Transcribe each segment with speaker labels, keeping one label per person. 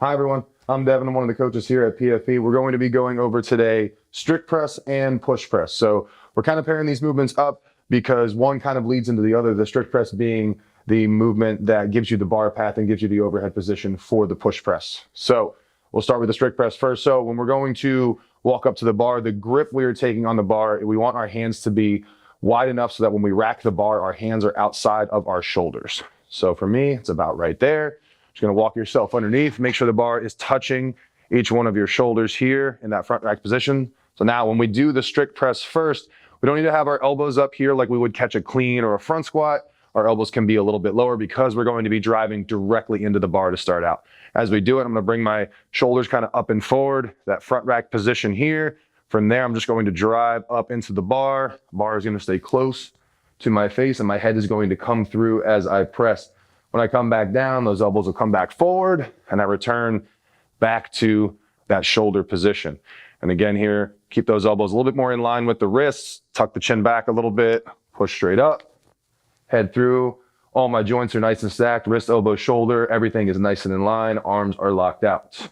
Speaker 1: Hi everyone, I'm Devin. I'm one of the coaches here at PFE. We're going to be going over today strict press and push press. So we're kind of pairing these movements up because one kind of leads into the other, the strict press being the movement that gives you the bar path and gives you the overhead position for the push press. So we'll start with the strict press first. So when we're going to walk up to the bar, the grip we are taking on the bar, we want our hands to be wide enough so that when we rack the bar, our hands are outside of our shoulders. So for me, it's about right there. Just gonna walk yourself underneath, make sure the bar is touching each one of your shoulders here in that front rack position. So now when we do the strict press first, we don't need to have our elbows up here like we would catch a clean or a front squat. Our elbows can be a little bit lower because we're going to be driving directly into the bar to start out. As we do it, I'm gonna bring my shoulders kind of up and forward, that front rack position here. From there, I'm just going to drive up into the bar. Bar is gonna stay close to my face and my head is going to come through as I press. When I come back down, those elbows will come back forward and I return back to that shoulder position. And again here, keep those elbows a little bit more in line with the wrists, tuck the chin back a little bit, push straight up, head through. All my joints are nice and stacked, wrist, elbow, shoulder, everything is nice and in line, arms are locked out.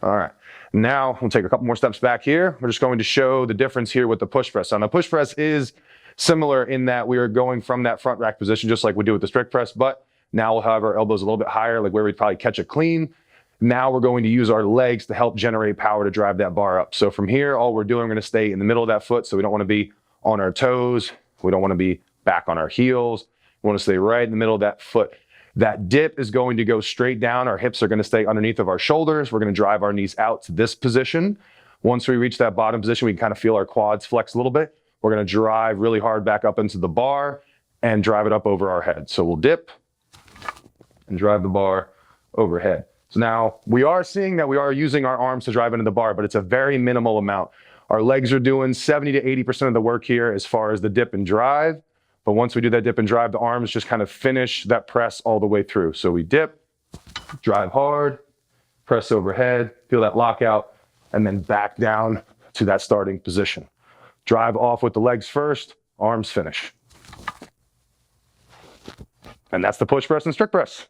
Speaker 1: All right, now we'll take a couple more steps back here. We're just going to show the difference here with the push press. Now the push press is similar in that we are going from that front rack position just like we do with the strict press, but now we'll have our elbows a little bit higher, like where we'd probably catch a clean. Now we're going to use our legs to help generate power to drive that bar up. So from here, all we're doing, we're gonna stay in the middle of that foot, so we don't wanna be on our toes. We don't wanna be back on our heels. We wanna stay right in the middle of that foot. That dip is going to go straight down. Our hips are gonna stay underneath of our shoulders. We're gonna drive our knees out to this position. Once we reach that bottom position, we can kind of feel our quads flex a little bit. We're gonna drive really hard back up into the bar and drive it up over our head. So we'll dip and drive the bar overhead. So now we are seeing that we are using our arms to drive into the bar, but it's a very minimal amount. Our legs are doing 70 to 80% of the work here as far as the dip and drive. But once we do that dip and drive, the arms just kind of finish that press all the way through. So we dip, drive hard, press overhead, feel that lockout, and then back down to that starting position. Drive off with the legs first, arms finish. And that's the push press and strict press.